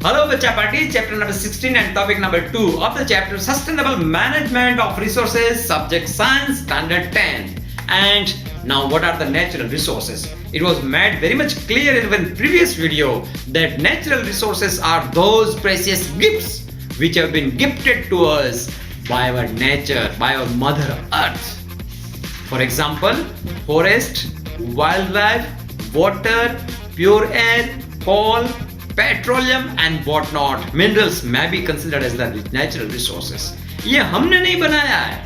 Hello, Bacha Party, chapter number 16 and topic number 2 of the chapter Sustainable Management of Resources, subject Science, Standard 10. And now what are the natural resources? It was made very much clear in the previous video that natural resources are those precious gifts which have been gifted to us by our nature, by our Mother Earth. For example, forest, wildlife, water, pure air, coal, petroleum and what not minerals में भी considered as the natural resources. ये हमने नहीं बनाया है,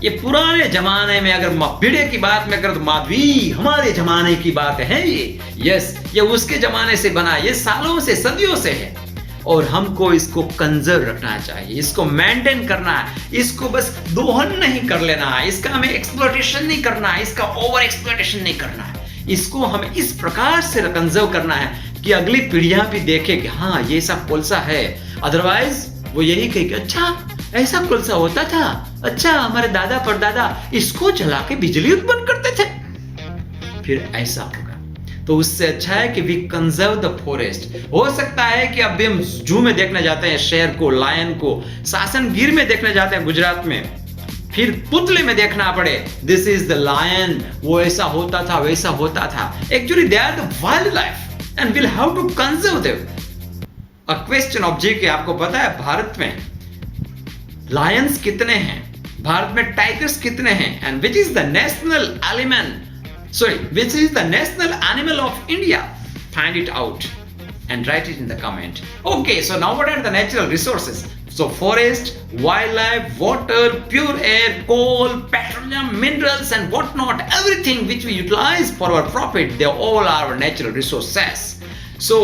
ये पुराने जमाने में, अगर भिड़े की बात में कर तो माधवी हमारे जमाने की बात है ये उसके जमाने से बना, ये सालों से सदियों से है और हमको इसको कंजर्व रखना चाहिए, इसको मेंटेन करना है, इसको बस दोहन नहीं कर लेना है, इसका हमें एक्सप्लॉयटेशन नहीं करना है, इसका ओवर एक्सप्लॉयटेशन नहीं करना है, इसको हमें इस प्रकार से कंजर्व करना है कि अगली पीढ़ियां भी देखे कि हाँ ये सब कोलसा है। अदरवाइज वो यही कहे कि अच्छा ऐसा कोलसा होता था, अच्छा हमारे दादा परदादा इसको जला के बिजली उत्पन्न करते थे, फिर ऐसा होगा। तो उससे अच्छा है कि वी कंजर्व द फॉरेस्ट। हो सकता है कि अभी हम जू में देखने जाते हैं शेर को, लायन को, सासन गिर में देखने जाते हैं गुजरात में, फिर पुतले में देखना पड़े दिस इज द लायन, वो ऐसा होता था वैसा होता था। Actually they are the wildlife and we'll have to conserve them. A question of GK, आपको पता है भारत में lions कितने हैं, भारत में टाइगर्स कितने हैं, and which is the national which is the national animal of India? Find it out and write it in the comment. Okay, so now what are the natural resources? So forest, wildlife, water, pure air, coal, petroleum, minerals and whatnot, everything which we utilize for our profit, they all are our natural resources. So,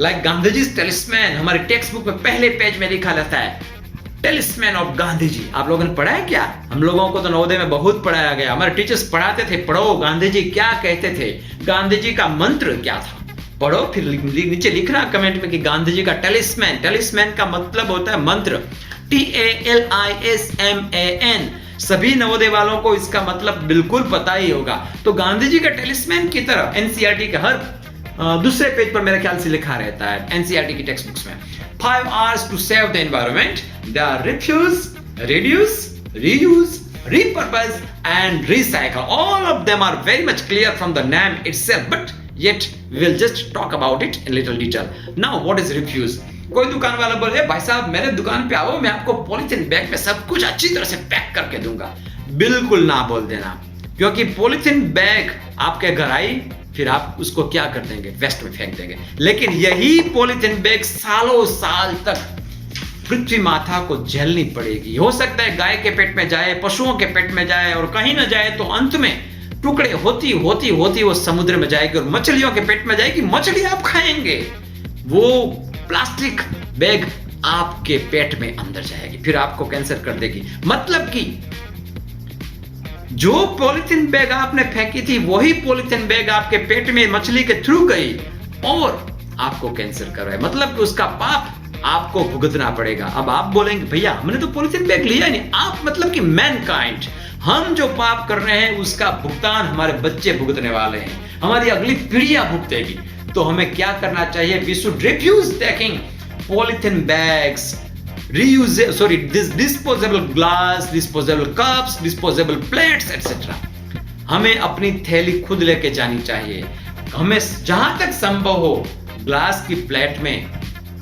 like Gandhiji's talisman, हमारे text book में पहले page में लिखा रहता है टेलिस्मैन of Gandhi ji. आप लोगों ने पढ़ा है क्या? हम लोगों को तो नवोदय में बहुत पढ़ाया गया, हमारे टीचर्स पढ़ाते थे, पढ़ो गांधी जी क्या कहते थे, गांधी जी का मंत्र क्या था, पढ़ो, फिर नीचे लिखना कमेंट में कि गांधी जी का टेलिस्मैन का मतलब होता है मंत्र, TALISMAN। सभी नवोदय वालों को इसका मतलब बिल्कुल पता ही होगा। तो गांधी जी का टेलिस्मैन की तरह एनसीईआरटी के हर दूसरे पेज पर मेरे ख्याल से लिखा रहता है, एनसीईआरटी की टेक्स्ट बुक्स में 5 R's to save the environment. They are refuse, reduce, reuse, repurpose and recycle. All of them are very much clear from the name itself, but yet we will just talk about it in little detail. Now what is refuse? कोई दुकान वाला बोले भाई साहब मेरे दुकान पे आओ, मैं आपको पॉलीथीन बैग में सब कुछ अच्छी तरह से पैक करके दूंगा। बिल्कुल ना बोल देना, क्योंकि पॉलीथीन बैग आपके घर आई फिर आप उसको क्या कर देंगे, वेस्ट में फेंक देंगे। लेकिन यही पॉलीथीन बैग सालों साल तक पृथ्वी माता को झेलनी पड़ेगी। हो सकता है गाय के पेट में जाए, पशुओं के पेट में जाए और कहीं ना जाए तो अंत में टुकड़े होती होती होती वो समुद्र में जाएगी और मछलियों के पेट में जाएगी, मछली आप खाएंगे, वो प्लास्टिक बैग आपके पेट में अंदर जाएगी, फिर आपको कैंसर कर देगी। मतलब कि जो पॉलीथीन बैग आपने फेंकी थी वही पॉलीथीन बैग आपके पेट में मछली के थ्रू गई और आपको कैंसर कर रहा है। मतलब कि उसका पाप आपको भुगतना पड़ेगा। अब आप बोलेंगे भैया हमने तो पॉलीथीन बैग लिया नहीं, आप मतलब कि मैनकाइंड, हम जो पाप कर रहे हैं उसका भुगतान हमारे बच्चे भुगतने वाले हैं, हमारी अगली पीढ़ियां भुगतेगी। तो हमें क्या करना चाहिए? We should refuse taking polythene bags, disposable glass, disposable cups, disposable plates, etc. हमें अपनी थैली खुद लेके जानी चाहिए। हमें जहां तक संभव हो ग्लास की प्लेट में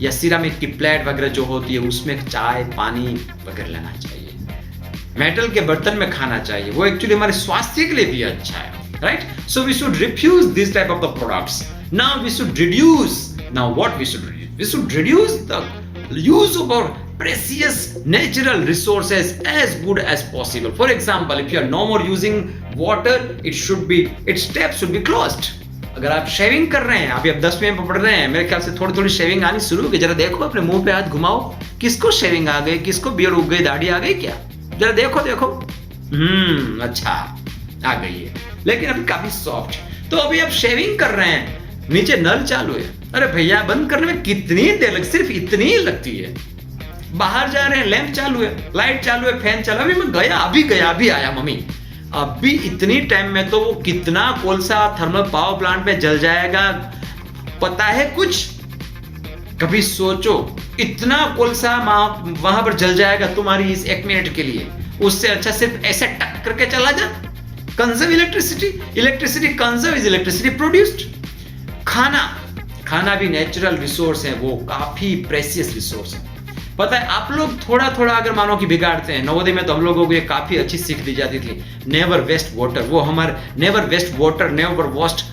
या सिरामिक की प्लेट वगैरह जो होती है उसमें चाय पानी वगैरह लेना चाहिए। मेटल के बर्तन में खाना चाहिए, वो एक्चुअली हमारे स्वास्थ्य के लिए भी अच्छा है, right? So we should refuse this type of the products. Now we should reduce, now what we should reduce the use of our precious natural resources as good as possible. For example, if you are no more using water, its taps should be closed. अगर आप shaving कर रहे हैं, अभी आप 10वीं में पढ़ रहे हैं, मेरे ख्याल से थोड़ी थोड़ी शेविंग आनी शुरू हो गई। जरा देखो अपने मुंह पे हाथ घुमाओ, किसको शेविंग आ गई, किसको बियर्ड उग गई, दाढ़ी आ गई क्या? जरा देखो अच्छा आ गई है, लेकिन अभी काफी सॉफ्ट। तो अभी आप शेविंग कर रहे हैं, नीचे नल चालू है, अरे भैया बंद करने में कितनी देर लगती, सिर्फ इतनी ही लगती है। बाहर जा रहे हैं, लैंप चालू है, लाइट चालू है, फैन चालू है, अभी मैं गया अभी आया मम्मी, अभी इतनी टाइम में तो वो कितना कोलसा थर्मल पावर प्लांट में जल जाएगा पता है कुछ? कभी सोचो, इतना कोलसा वहां पर जल जाएगा तुम्हारी इस 1 मिनट के लिए, उससे अच्छा सिर्फ ऐसे टक करके चला जा। Conserve electricity conserve is electricity produced. खाना भी नेचुरल रिसोर्स है, वो काफी प्रेशियस रिसोर्स है। पता है, आप लोग थोड़ा थोड़ा अगर मानो कि बिगाड़ते हैं, नवोदय में तो हम लोगों को ये काफी अच्छी सीख दी जाती थी, नेवर वेस्ट वाटर। वो हमारे never waste water, never waste,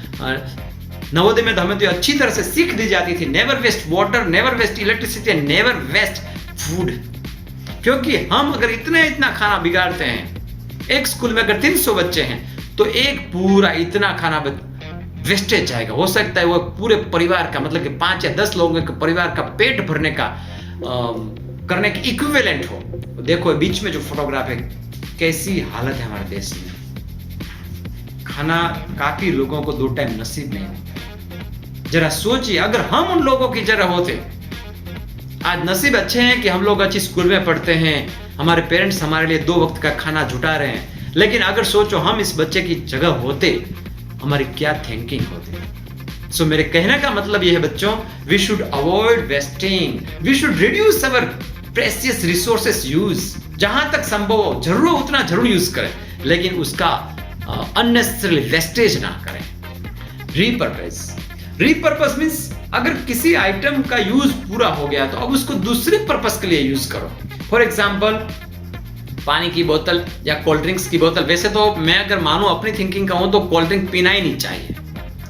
Navodaya में तो हमें तो अच्छी तरह से सीख दी जाती थी, never waste water, never waste electricity, never waste food. क्योंकि हम अगर इतना खाना बिगाड़ते हैं, एक स्कूल में अगर 300 बच्चे हैं तो एक पूरा इतना खाना वेस्टेज जाएगा। हो सकता है वो पूरे परिवार का, मतलब कि 5 या 10 लोगों के परिवार का पेट भरने का करने के इक्विवेलेंट हो। देखो बीच में जो फोटोग्राफ है, कैसी हालत है हमारे देश में। खाना काफी लोगों को 2 टाइम नसीब नहीं होता। जरा सोचिए, अगर हम उन लोगों की जगह होते, आज नसीब अच्छे हैं कि हम लोग अच्छी स्कूल में पढ़ते हैं, हमारे पेरेंट्स हमारे लिए 2 वक्त का खाना जुटा रहे हैं, लेकिन अगर सोचो हम इस बच्चे की जगह होते, हमारी क्या थिंकिंग होती। सो मेरे कहने का मतलब यह है बच्चों, we should avoid wasting, we should reduce our precious resources use. जहां तक संभव हो जरूर उतना जरूर यूज करें, लेकिन उसका अननेसेसरी वेस्टेज ना करें। रीपर्पस मींस अगर किसी आइटम का यूज पूरा हो गया तो अब उसको दूसरे पर्पस के लिए यूज करो। फॉर एग्जाम्पल, पानी की बोतल या कोल्ड ड्रिंक्स की बोतल। वैसे तो मैं अगर मानूं अपनी थिंकिंग का हूं तो कोल्ड ड्रिंक पीना ही नहीं चाहिए।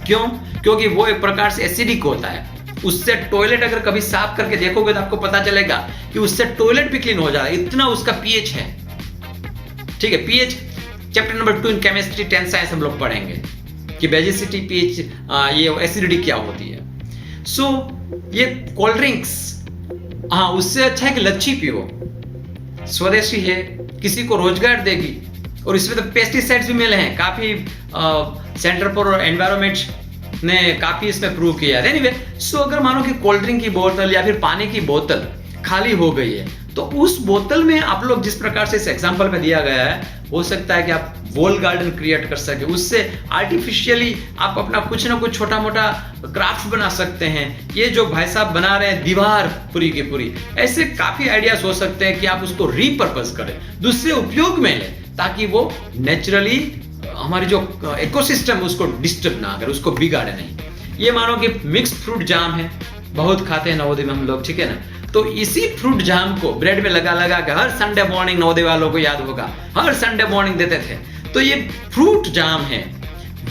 क्यों? क्योंकि वो एक प्रकार से एसिडिक होता है। उससे टॉयलेट अगर कभी साफ करके देखोगे तो आपको पता चलेगा कि उससे टॉयलेट भी क्लीन हो जाएगा, इतना उसका पीएच है। ठीक है, pH chapter number 2 in chemistry 10 science हम लोग पढ़ेंगे कि बेसिसिटी, पीएच, ये एसिडिटी क्या होती है। सो ये कोल्ड ड्रिंक्स, हाँ, उससे अच्छा है कि लच्छी पियो, स्वदेशी है, किसी को रोजगार देगी, और इसमें तो पेस्टिसाइड्स भी मिले हैं। काफी सेंटर फॉर एनवायरनमेंट ने काफी इसमें प्रूव किया है। एनीवे, सो अगर मानो कि कोल्ड ड्रिंक की बोतल या फिर पानी की बोतल खाली हो गई है, तो उस बोतल में आप लोग जिस प्रकार से इस एग्जांपल में दिया गया है, हो सकता है कि आप वॉल गार्डन क्रिएट कर सके, उससे आर्टिफिशियली आप अपना कुछ ना कुछ छोटा मोटा क्राफ्ट बना सकते हैं। ये जो भाई साहब बना रहे हैं दीवार पूरी की पूरी, ऐसे काफी आइडियाज हो सकते हैं कि आप उसको रीपर्पस करें, दूसरे उपयोग में लें, ताकि वो नेचुरली हमारी जो इकोसिस्टम उसको डिस्टर्ब ना करे, उसको बिगाड़े नहीं। ये मानो कि मिक्स्ड फ्रूट जाम है, बहुत खाते हैं नवोदय में हम लोग, ठीक है ना। तो इसी फ्रूट जाम को ब्रेड में लगा लगा के हर संडे मॉर्निंग, नवोदय वालों को याद होगा, हर संडे मॉर्निंग देते थे। तो ये फ्रूट जाम है,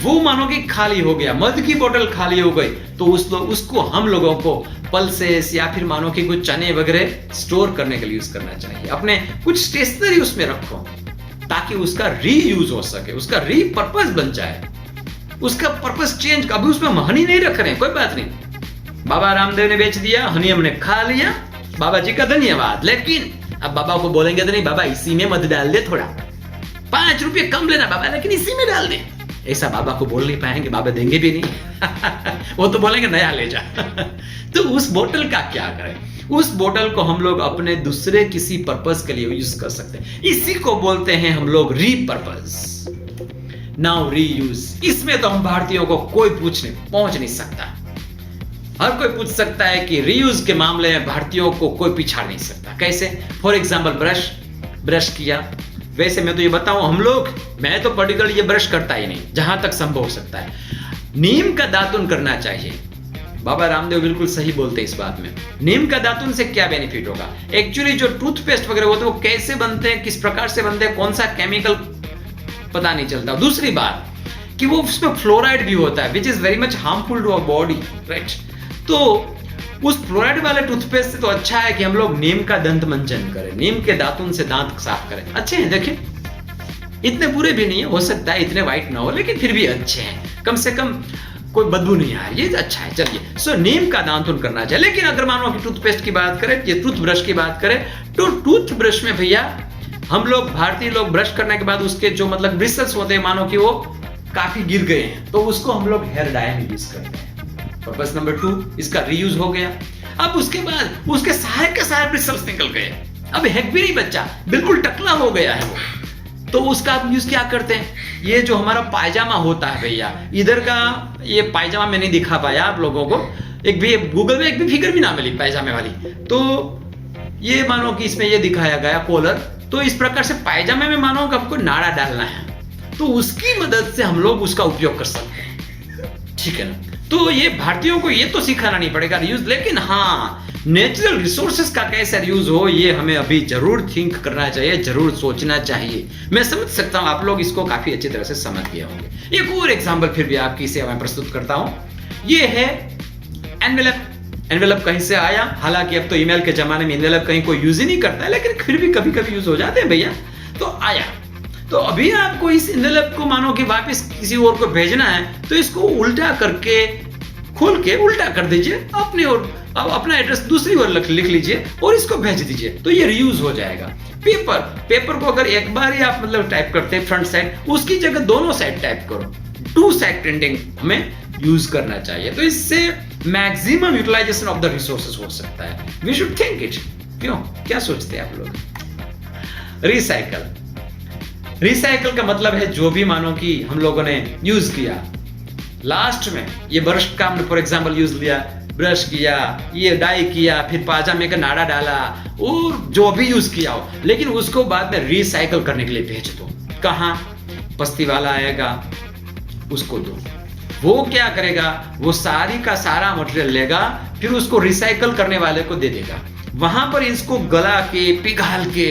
वो मानो कि खाली हो गया, मध की बोतल खाली हो गई, तो उसको हम लोगों को पल्सेस या फिर मानो कि कुछ चने वगैरह स्टोर करने के लिए यूज करना चाहिए। अपने कुछ स्टेशनरी उसमें रखो ताकि उसका रीयूज हो सके, उसका रीपर्पस बन जाए, उसका पर्पस चेंज। अभी उसमें हनी नहीं रख रहे हैं, कोई बात नहीं, बाबा रामदेव ने बेच दिया, हनी हमने खा लिया, बाबा जी का धन्यवाद। लेकिन अब बाबा को बोलेंगे तो नहीं, बाबा इसी में मत डाल दे, थोड़ा 5 रुपये कम लेना बाबा, लेकिन इसी में डाल दे। ऐसा बाबा को बोल नहीं पाएंगे, बाबा देंगे भी नहीं वो तो बोलेंगे नया ले जा तो उस बोतल का क्या करें? उस बोतल को हम लोग अपने दूसरे किसी पर्पस के लिए यूज कर सकते हैं। इसी को बोलते हैं हम लोग रीपर्पस। नाउ रीयूज, इसमें तो हम भारतीयों को कोई पहुंच नहीं सकता। हर कोई पूछ सकता है कि रीयूज के मामले में भारतीयों को कोई पिछाड़ नहीं सकता। कैसे? फॉर एग्जाम्पल, ब्रश किया। वैसे मैं तो ये बताऊं, हम लोग, मैं तो पर्टिकुलर ये ब्रश करता ही नहीं, जहां तक संभव हो सकता है। नीम का दातुन करना चाहिए। बाबा रामदेव बिल्कुल सही बोलते हैं इस बात में। नीम का दातुन से क्या बेनिफिट होगा? एक्चुअली जो टूथपेस्ट वगैरह होते हैं वो कैसे बनते हैं, किस प्रकार से बनते हैं, कौन सा केमिकल पता नहीं चलता। दूसरी बात कि वो उसमें फ्लोराइड भी होता है, which is very much harmful to our body, right. तो उस फ्लोराइड वाले टूथपेस्ट से तो अच्छा है कि हम लोग नीम का दंत मंजन करें, नीम के दातुन से दांत साफ करें। अच्छे हैं, देखिए इतने बुरे भी नहीं है, हो सकता है इतने वाइट ना हो, लेकिन फिर भी अच्छे हैं, कम से कम कोई बदबू नहीं आए, ये अच्छा है। चलिए, सो नीम का दातुन करना चाहिए। लेकिन अगर मानो कि टूथपेस्ट की बात करें, ये टूथब्रश की बात करें, तो टूथब्रश में भैया हम लोग भारतीय लोग ब्रश करने के बाद उसके जो मतलब ब्रिसल्स होते हैं, मानो कि वो काफी गिर गए हैं, तो उसको हम लोग हेयर डाई में यूज करते हैं। पर्पस नंबर 2, इसका रीयूज हो गया। अब उसके बाद उसके सारे के सारे ब्रिसल्स निकल गए। अब हैक भी नहीं बच्चा, बिल्कुल टकला हो गया है वो। तो उसका आप यूज क्या करते हैं? ये जो हमारा पायजामा होता है भैया, इधर का ये पायजामा मैं नहीं दिखा पाया आप लोगों को, एक भी गूगल में एक भी फिगर भी ना मिली पायजामे वाली। तो ये मानो कि इसमें ये दिखाया गया कॉलर, तो इस प्रकार से पायजामे में मानो कि आपको नाड़ा डालना है, तो उसकी मदद से हम लोग उसका उपयोग कर सकते हैं, ठीक है ना। तो ये भारतीयों को ये तो सिखाना नहीं पड़ेगा यूज, लेकिन हाँ नेचुरल रिसोर्सेज का कैसे यूज हो ये हमें अभी जरूर थिंक करना चाहिए, जरूर सोचना चाहिए। मैं समझ सकता हूं आप लोग इसको काफी अच्छी तरह से समझ गए होंगे। एक और एग्जांपल फिर भी आपकी सेवा में प्रस्तुत करता हूं। ये है एनवेलप। एनवेलप कहीं से आया, हालांकि अब तो ईमेल के जमाने में एनवेलप कहीं कोई यूज ही नहीं करता है, लेकिन फिर भी कभी कभी यूज हो जाते हैं भैया। तो आया, तो अभी आपको इस एनवेलप को मानो कि वापस किसी और को भेजना है, तो इसको उल्टा करके खोल के उल्टा कर दीजिए, अपनी ओर अपना एड्रेस दूसरी ओर लिख लीजिए और इसको भेज दीजिए, तो ये रीयूज हो जाएगा। पेपर को अगर एक बार ही आप मतलब टाइप करते हैं फ्रंट साइड, उसकी जगह दोनों साइड टाइप करो। 2 साइड प्रिंटिंग हमें यूज करना चाहिए, तो इससे maximum utilization of the resources हो सकता है। We should think it. क्यों, क्या सोचते हैं आप लोग? रिसाइकल का मतलब है जो भी मानो कि हम लोगों ने यूज किया, लास्ट में ये ब्रश का हमने फॉर एग्जांपल यूज लिया, ब्रश किया, ये डाई किया, फिर पाजामे का नाड़ा डाला और जो भी यूज किया हो, लेकिन उसको बाद में रिसाइकल करने के लिए भेज दो। कहाँ? बस्ती वाला आएगा, उसको दो, वो क्या करेगा, वो सारी का सारा मटेरियल लेगा, फिर उसको रिसाइकल करने वाले को दे देगा। वहां पर इसको गला के पिघाल के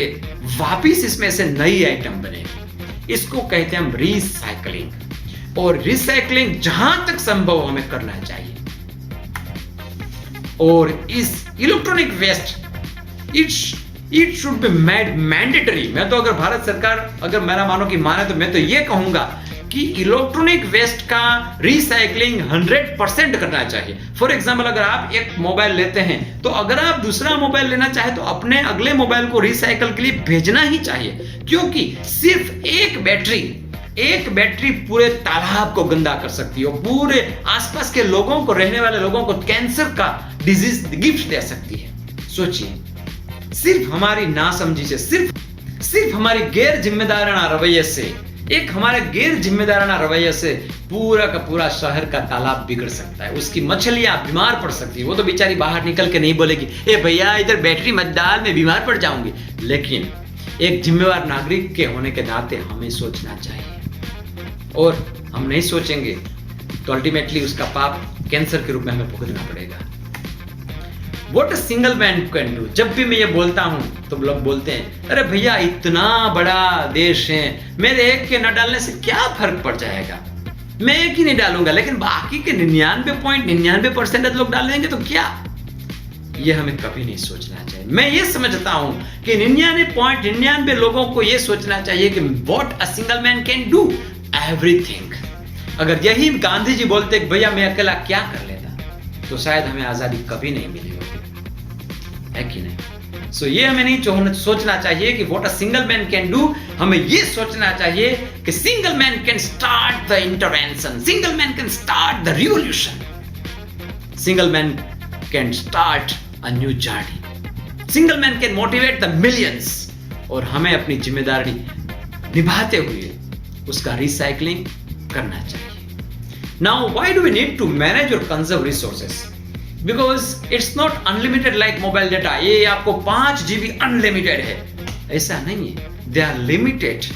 वापिस इसमें से नई आइटम बनेगी। इसको कहते हैं हम रिसाइकलिंग। और रिसाइकलिंग जहां तक संभव हमें करना चाहिए। और इस electronic waste it should be made mandatory. मैं तो अगर भारत सरकार अगर मेरा मानो कि माने, तो मैं तो ये कहूंगा कि इलेक्ट्रॉनिक वेस्ट का रिसाइकलिंग 100% करना चाहिए। फॉर एग्जाम्पल, अगर आप एक मोबाइल लेते हैं, तो अगर आप दूसरा मोबाइल लेना चाहे तो अपने अगले मोबाइल को रिसाइकल के लिए भेजना ही चाहिए, क्योंकि सिर्फ एक बैटरी पूरे तालाब को गंदा कर सकती है, पूरे आसपास के लोगों को, रहने वाले लोगों को कैंसर का डिजीज गिफ्ट दे सकती है। सोचिए, सिर्फ हमारी नासमझी से, सिर्फ हमारी गैर जिम्मेदाराना रवैये से, एक हमारे गैर जिम्मेदाराना रवैये से पूरा का पूरा शहर का तालाब बिगड़ सकता है, उसकी मछलियां बीमार पड़ सकती है। वो तो बेचारी बाहर निकल के नहीं बोलेगी, ए भैया इधर बैटरी मत डाल, मैं बीमार पड़ जाऊंगी। लेकिन एक जिम्मेवार नागरिक के होने के नाते हमें सोचना चाहिए, और हम नहीं सोचेंगे तो अल्टीमेटली उसका पाप कैंसर के रूप में हमें भुगतना पड़ेगा। What a single man can do। जब भी मैं ये बोलता हूं तो लोग बोलते हैं, अरे भैया इतना बड़ा देश है, मेरे एक के न डालने से क्या फर्क पड़ जाएगा, मैं एक ही नहीं डालूंगा, लेकिन बाकी के 99.99% लोग डाल देंगे तो क्या। ये हमें कभी नहीं सोचना चाहिए। मैं ये समझता हूं कि 99.99 लोगों को ये सोचना चाहिए कि what a single man can do everything। अगर यही गांधी जी बोलते कि भैया मैं अकेला क्या कर लेता, तो शायद हमें आजादी कभी नहीं मिली होती, है कि नहीं। सो ये हमें नहीं सोचना चाहिए कि what a single man can do. हमें ये सोचना चाहिए कि single man can start the intervention, single man can start the revolution, single man can start a new journey, single man can motivate the millions. और हमें अपनी जिम्मेदारी निभाते हुए उसका रिसाइकलिंग करना चाहिए। Now, why do we need to manage or conserve resources? Because it's not unlimited like mobile data। ये आपको 5 GB अनलिमिटेड है, ऐसा नहीं है। They are limited।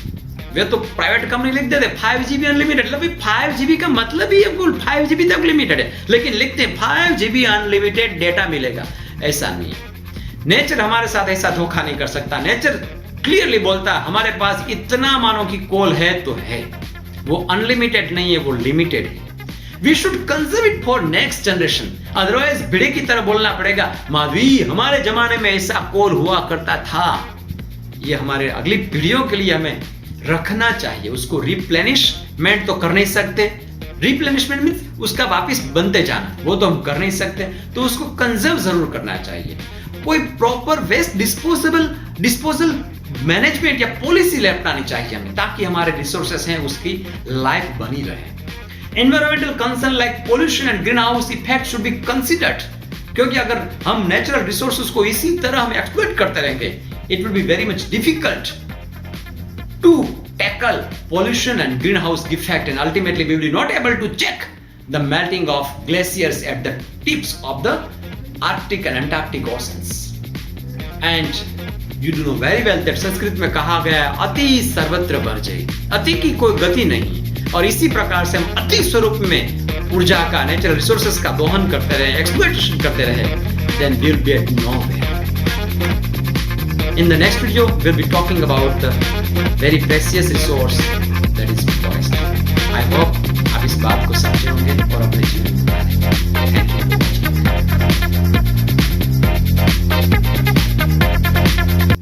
वे तो प्राइवेट कंपनी लिख देते 5 GB अनलिमिटेड, 5 GB का मतलब ही 5 GB तक लिमिटेड है, लेकिन लिखते 5 GB अनलिमिटेड डेटा मिलेगा, ऐसा नहीं है। नेचर हमारे साथ ऐसा धोखा नहीं कर सकता। नेचर क्लियरली बोलता हमारे पास इतना मानो कि कॉल है तो है, वो अनलिमिटेड नहीं है, वो लिमिटेड है। We should conserve it for next generation। Otherwise Bhide की तरह बोलना पड़ेगा, माधवी हमारे जमाने में ऐसा कोल हुआ करता था। ये हमारे अगली पीढ़ियों के लिए हमें रखना चाहिए। उसको रिप्लेनिशमेंट तो कर नहीं सकते, रिप्लेनिशमेंट मींस उसका वापस बनते जाना, वो तो हम कर नहीं सकते, तो उसको कंजर्व जरूर करना चाहिए। कोई प्रॉपर वेस्ट डिस्पोजल मैनेजमेंट या पॉलिसी अपनानी चाहिए हमें, ताकि हमारे रिसोर्सेस हैं उसकी लाइफ बनी रहे। Environmental concern like pollution and greenhouse effect should be considered। क्योंकि अगर हम नेचुरल रिसोर्सेज को इसी तरह हम एक्सप्लॉइट करते रहेंगे, it will be very much difficult to tackle pollution and greenhouse effect, and ultimately we will be not able to check the melting of glaciers at the tips of the Arctic and Antarctic oceans. And you do know very well that Sanskrit में कहा गया अति सर्वत्र वर्जय, अति की कोई गति नहीं, और इसी प्रकार से हम अति स्वरूप में ऊर्जा का, नेचुरल रिसोर्सेज का दोहन करते रहे, एक्सप्लॉइटेशन करते रहे, then we'll be at nowhere. In the next video, we'll be talking about the very precious resource